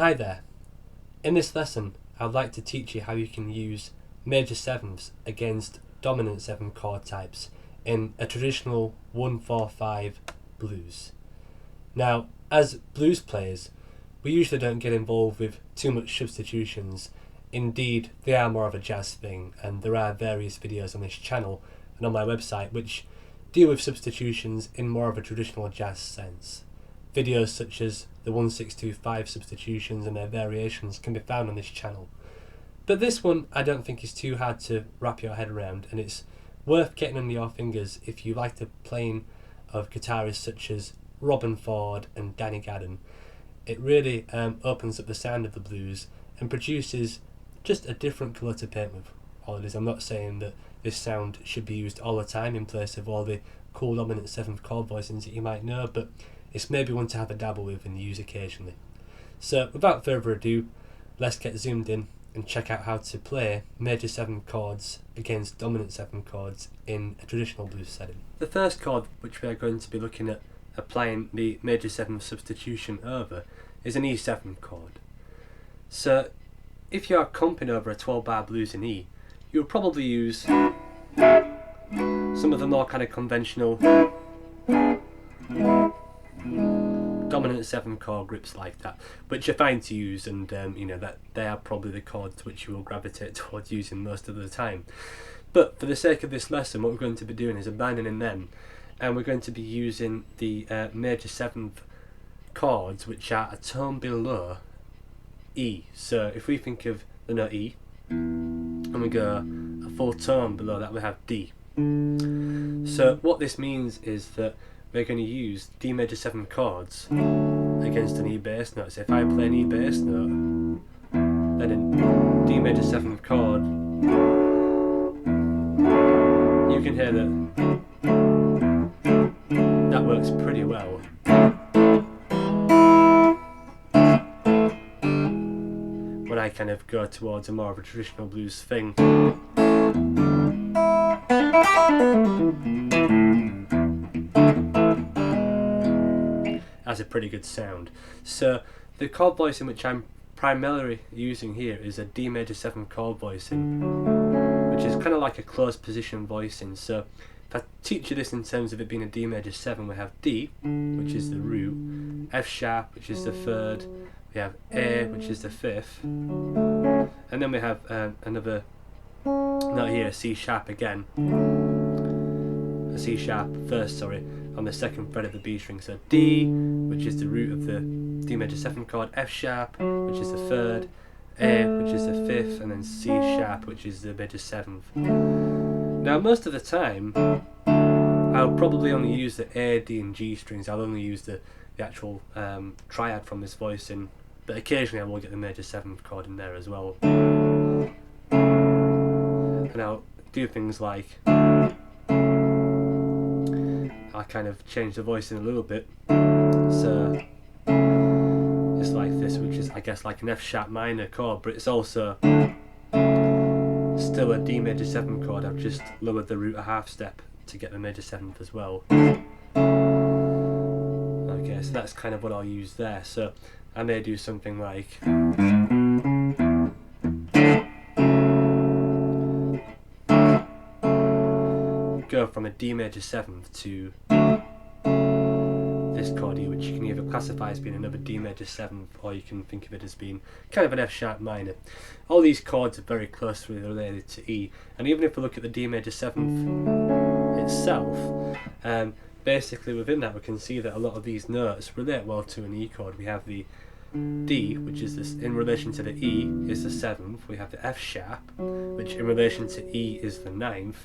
Hi there. In this lesson, I'd like to teach you how you can use major sevenths against dominant 7 chord types in a traditional 1-4-5 blues. Now, as blues players, we usually don't get involved with too much substitutions. Indeed, they are more of a jazz thing, and there are various videos on this channel and on my website which deal with substitutions in more of a traditional jazz sense. Videos such as the 1625 substitutions and their variations can be found on this channel. But this one I don't think is too hard to wrap your head around, and it's worth getting under your fingers if you like the playing of guitarists such as Robin Ford and Danny Gadden. It really opens up the sound of the blues and produces just a different colour to paint with all it is. I'm not saying that this sound should be used all the time in place of all the cool dominant 7th chord voicings that you might know, but it's maybe one to have a dabble with and use occasionally. So without further ado, let's get zoomed in and check out how to play major 7 chords against dominant 7 chords in a traditional blues setting. The first chord which we are going to be looking at applying the major 7th substitution over is an E7 chord. So if you are comping over a 12-bar blues in E, you'll probably use some of the more kind of conventional dominant 7 chord grips like that, which are fine to use, and you know that they are probably the chords which you will gravitate towards using most of the time. But for the sake of this lesson, what we're going to be doing is abandoning them, and we're going to be using the major 7th chords which are a tone below E. So if we think of the note E and we go a full tone below that, we have D. So what this means is that we're going to use D major 7 chords against an E bass note. So if I play an E bass note, then in D major 7th chord, you can hear that works pretty well. When I kind of go towards a more of a traditional blues thing. Has a pretty good sound. So the chord voicing which I'm primarily using here is a D major 7 chord voicing, which is kind of like a closed position voicing. So if I teach you this in terms of it being a D major 7, we have D, which is the root, F sharp, which is the 3rd, we have A, which is the 5th, and then we have another note here, a C sharp again, a C sharp first, sorry, on the 2nd fret of the B string. So D, which is the root of the D major 7 chord, F sharp, which is the 3rd, A, which is the 5th, and then C sharp, which is the major 7th. Now most of the time I'll probably only use the A, D and G strings. I'll only use the actual triad from this voicing, but occasionally I will get the major 7th chord in there as well. And I'll do things like, I kind of change the voicing a little bit, so it's like this, which is I guess like an F sharp minor chord, but it's also still a D major 7 chord. I've just lowered the root a half step to get the major 7th as well. Okay, so that's kind of what I'll use there. So I may do something like go from a D major 7th to this chord here, which you can either classify as being another D major 7th, or you can think of it as being kind of an F sharp minor. All these chords are very closely related to E, and even if we look at the D major 7th itself, basically within that we can see that a lot of these notes relate well to an E chord. We have the D, which is this in relation to the E is the 7th. We have the F sharp, which in relation to E is the 9th.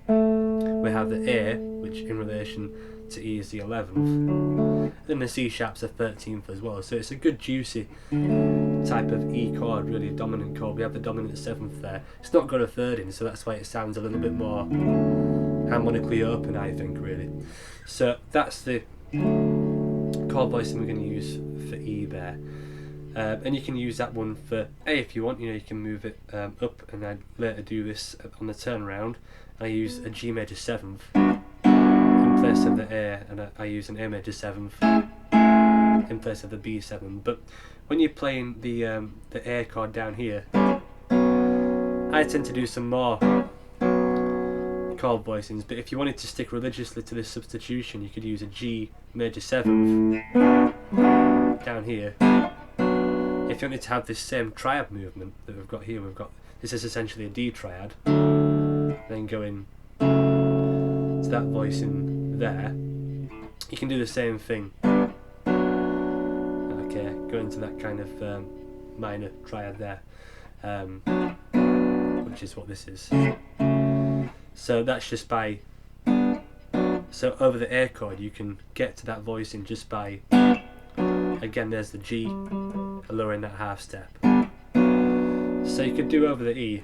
We have the A, which in relation to E is the 11th. Then the C sharp's the 13th as well. So it's a good juicy type of E chord, really a dominant chord. We have the dominant 7th there. It's not got a 3rd in, so that's why it sounds a little bit more harmonically open, I think, really. So that's the chord voicing we're going to use for E there. And you can use that one for A if you want. You know, you can move it up, and I'd later do this on the turnaround. I use a G major 7th in place of the A, and I use an A major 7th in place of the B7. But when you're playing the A chord down here, I tend to do some more chord voicings, but if you wanted to stick religiously to this substitution, you could use a G major 7th down here. If you wanted to have this same triad movement that we've got here, this is essentially a D triad, then go in to that voicing there, you can do the same thing. Okay, go into that kind of minor triad there, which is what this is. So that's just by, so over the A chord you can get to that voicing just by, again there's the G, lowering that half step. So you could do over the E.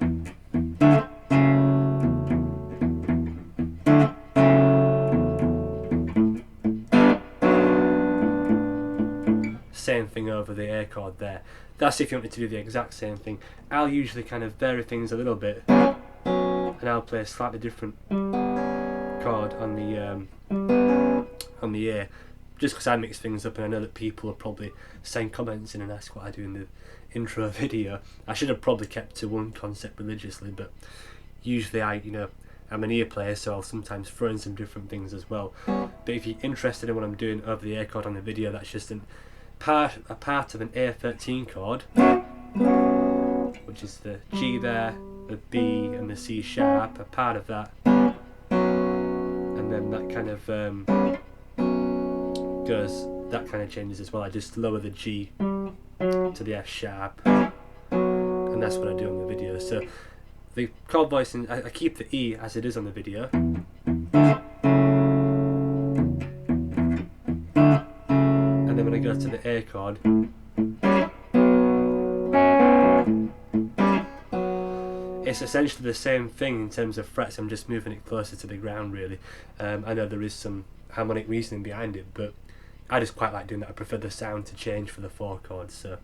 Same thing over the A chord there. That's if you wanted to do the exact same thing. I'll usually kind of vary things a little bit, and I'll play a slightly different chord on the A, just because I mix things up, and I know that people are probably send comments in and ask what I do in the intro video. I should have probably kept to one concept religiously, but usually I'm an ear player, so I'll sometimes throw in some different things as well. But if you're interested in what I'm doing over the A chord on the video, that's just a part of an A13 chord, which is the G there, the B and the C sharp, a part of that, and then that kind of changes as well. I just lower the G to the F sharp, and that's what I do on the video. So the chord voicing, I keep the E as it is on the video, and then when I go to the A chord, it's essentially the same thing in terms of frets. I'm just moving it closer to the ground really. I know there is some harmonic reasoning behind it, but I just quite like doing that. I prefer the sound to change for the 4 chords, so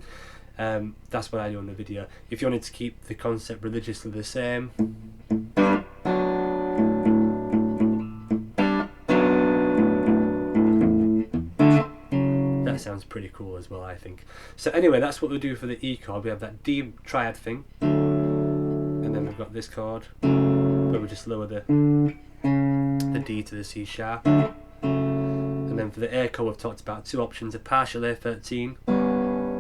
that's what I do on the video. If you wanted to keep the concept religiously the same, that sounds pretty cool as well, I think. So anyway, that's what we do for the E chord. We have that D triad thing, and then we've got this chord where we just lower the D to the C sharp. And then for the A chord, we've talked about 2 options: a partial A13,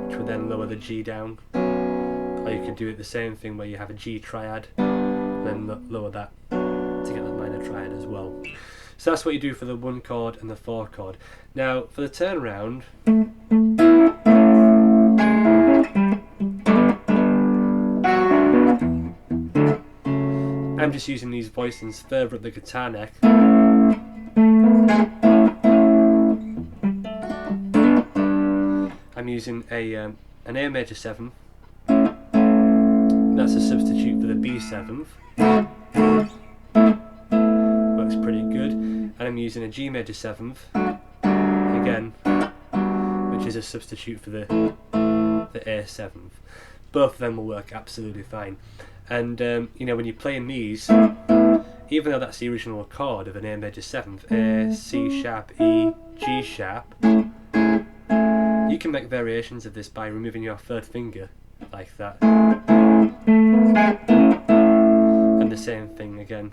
which would then lower the G down, or you could do it the same thing where you have a G triad, and then lower that to get the minor triad as well. So that's what you do for the 1 chord and the 4 chord. Now for the turnaround, I'm just using these voicings further up the guitar neck. I'm using an A major 7th, that's a substitute for the B 7th, works pretty good, and I'm using a G major 7th, again, which is a substitute for the A 7th. Both of them will work absolutely fine. And when you're playing these, even though that's the original chord of an A major 7th, A, C sharp, E, G sharp, you can make variations of this by removing your 3rd finger, like that. And the same thing again.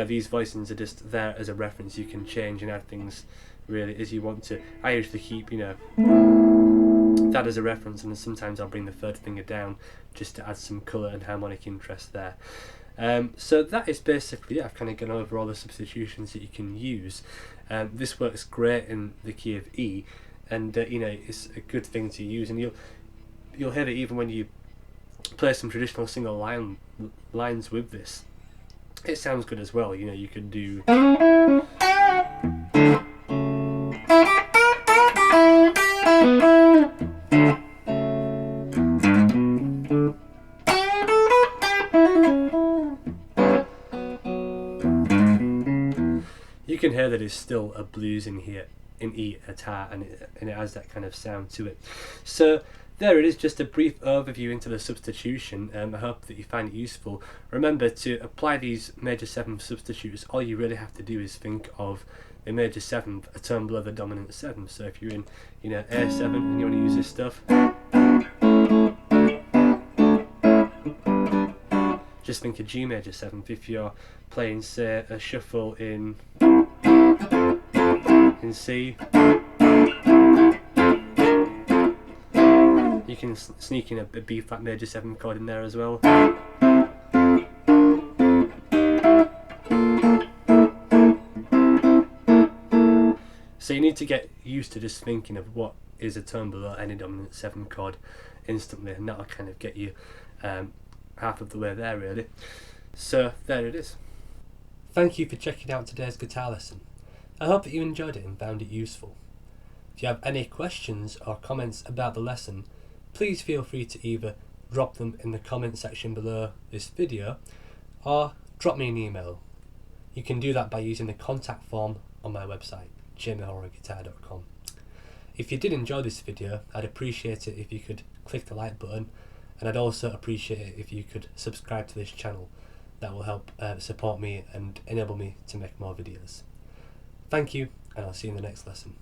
These voicings are just there as a reference. You can change and add things really as you want to. I usually keep, that as a reference, and then sometimes I'll bring the 3rd finger down just to add some colour and harmonic interest there. So that is basically it. I've kind of gone over all the substitutions that you can use. This works great in the key of E, and it's a good thing to use, and you'll hear it even when you play some traditional single lines with this. It sounds good as well. You could do. You can hear that it's still a blues in here, in E guitar, and it has that kind of sound to it. So there it is, just a brief overview into the substitution. I hope that you find it useful. Remember, to apply these major 7th substitutes, all you really have to do is think of the major 7th a tone below the dominant 7th. So if you're in, A7 and you want to use this stuff, just think of G major 7th. If you're playing, say, a shuffle in C, you can sneak in a B flat major 7 chord in there as well. So you need to get used to just thinking of what is a tone below any dominant 7 chord instantly, and that'll kind of get you half of the way there, really. So there it is. Thank you for checking out today's guitar lesson. I hope that you enjoyed it and found it useful. If you have any questions or comments about the lesson, please feel free to either drop them in the comment section below this video or drop me an email. You can do that by using the contact form on my website, jamieholroydguitar.com. If you did enjoy this video, I'd appreciate it if you could click the like button, and I'd also appreciate it if you could subscribe to this channel. That will help support me and enable me to make more videos. Thank you, and I'll see you in the next lesson.